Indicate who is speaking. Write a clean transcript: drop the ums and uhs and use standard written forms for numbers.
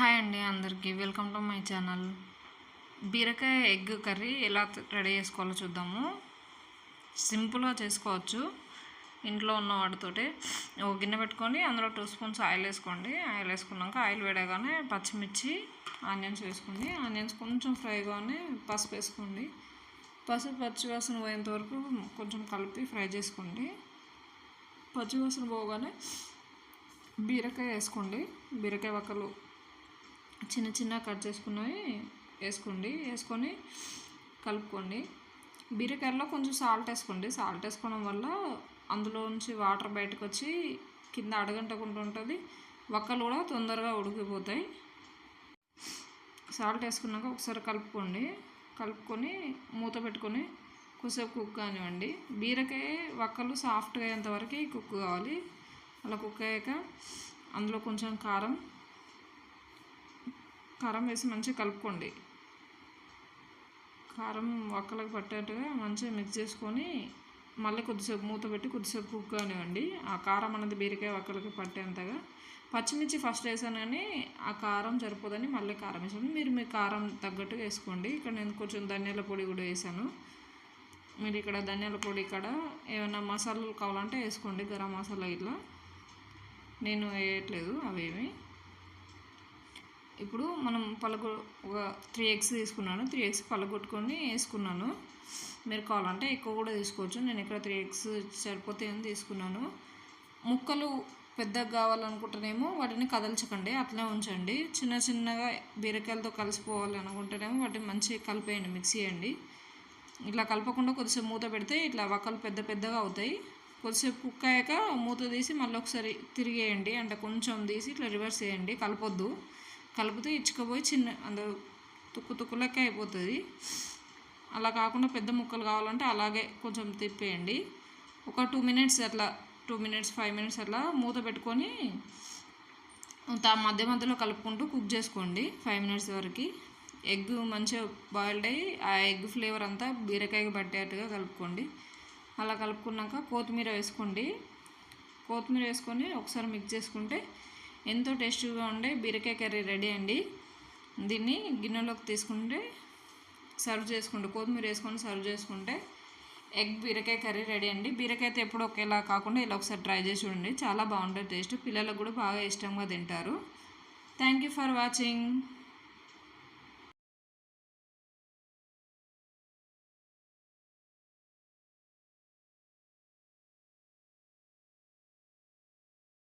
Speaker 1: Hi అండి అందరికీ welcome to my channel. బీరకాయ ఎగ్ కర్రీ ఎలా రెడీ చేసుకోవాలో చూద్దాము. సింపుల్గా చేసుకోవచ్చు ఇంట్లో ఉన్న వాటితోటి. ఒక గిన్నె పెట్టుకొని అందులో 2 స్పూన్స్ ఆయిల్ వేసుకోండి. ఆయిల్ వేసుకున్నాక ఆయిల్ వేడగానే పచ్చిమిర్చి, ఆనియన్స్ వేసుకోండి. ఆనియన్స్ కొంచెం ఫ్రై కాగానే పసుపు వేసుకోండి. పచ్చివాసన పోయేంత వరకు కొంచెం కలిపి ఫ్రై చేసుకోండి. పచ్చివాసన పోగానే బీరకాయ వేసుకోండి. బీరకాయ వక్కలు చిన్న చిన్న కట్ చేసుకున్నవి వేసుకోండి. వేసుకొని కలుపుకోండి. బీరకాయలో కొంచెం సాల్ట్ వేసుకోండి. సాల్ట్ వేసుకోవడం వల్ల అందులో నుంచి వాటర్ బయటకు వచ్చి కింద అడగంటకుండా ఉంటుంది. వక్కలు కూడా తొందరగా ఉడికిపోతాయి. సాల్ట్ వేసుకున్నాక ఒకసారి కలుపుకొని మూత పెట్టుకొని కొద్దిసేపు కుక్ కానివ్వండి. బీరకాయ వక్కలు సాఫ్ట్గా అయ్యేంతవరకు కుక్ కావాలి. అలా కుక్ అయ్యాక అందులో కొంచెం కారం వేసి మంచిగా కలుపుకోండి. కారం వక్కలకు పట్టేట్టుగా మంచిగా మిక్స్ చేసుకొని మళ్ళీ కొద్దిసేపు మూత పెట్టి కొద్దిసేపు కుక్ కానివ్వండి. ఆ కారం అనేది బీరకాయ వక్కలకి పట్టేంతగా. పచ్చిమిర్చి ఫస్ట్ వేసాను కానీ ఆ కారం సరిపోదని మళ్ళీ కారం వేసాను. మీరు మీ కారం తగ్గట్టుగా వేసుకోండి. ఇక్కడ నేను కొంచెం ధనియాల పొడి కూడా వేసాను. మీరు ఇక్కడ ధనియాల పొడి ఇక్కడ ఏమైనా మసాలాలు కావాలంటే వేసుకోండి. గరం మసాలా ఇట్లా నేను వేయట్లేదు అవేమి. ఇప్పుడు మనం ఒక 3 ఎగ్స్ తీసుకున్నాను. 3 ఎగ్స్ పలగొట్టుకొని వేసుకున్నాను. మీరు కావాలంటే ఎక్కువ కూడా తీసుకోవచ్చు. నేను ఇక్కడ 3 ఎగ్స్ సరిపోతాయని తీసుకున్నాను. ముక్కలు పెద్దగా కావాలనుకుంటేనేమో వాటిని కదల్చకండి, అట్లనే ఉంచండి. చిన్న చిన్నగా బీరకాయలతో కలిసిపోవాలి అనుకుంటేనేమో వాటిని మంచిగా కలిపేయండి, మిక్స్ చేయండి. ఇట్లా కలపకుండా కొద్దిసేపు మూత పెడితే ఇట్లా వక్కలు పెద్దగా అవుతాయి. కొద్దిసేపు కుక్ అయ్యాక మూత తీసి మళ్ళీ ఒకసారి తిరిగేయండి. అంటే కొంచెం తీసి ఇట్లా రివర్స్ చేయండి, కలపొద్దు. కలిపితే ఇచ్చుకపోయి అందులో తుక్కు లెక్క అయిపోతుంది. అలా కాకుండా పెద్ద ముక్కలు కావాలంటే అలాగే కొంచెం తిప్పేయండి. ఒక 2 మినిట్స్ అట్లా 2 మినిట్స్ 5 మినిట్స్ అట్లా మూత పెట్టుకొని మధ్యలో కలుపుకుంటూ కుక్ చేసుకోండి 5 మినిట్స్ వరకు. ఎగ్ మంచిగా బాయిల్డ్ అయ్యి ఆ ఎగ్ ఫ్లేవర్ అంతా బీరకాయకి పట్టేట్టుగా కలుపుకోండి. అలా కలుపుకున్నాక కొత్తిమీర వేసుకొని ఒకసారి మిక్స్ చేసుకుంటే ఎంతో టేస్టీగా ఉండే బీరకాయ కర్రీ రెడీ అండి. దీన్ని గిన్నెలోకి తీసుకుంటే సర్వ్ చేసుకుంటే కొత్తిమీర వేసుకొని సర్వ్ చేసుకుంటే ఎగ్ బీరకాయ కర్రీ రెడీ అండి. బీరకాయ అయితే ఎప్పుడు ఒకేలా కాకుండా ఇలా ఒకసారి ట్రై చేసి చూడండి. చాలా బాగుంటుంది టేస్ట్. పిల్లలకు కూడా బాగా ఇష్టంగా తింటారు. Thank you for watching.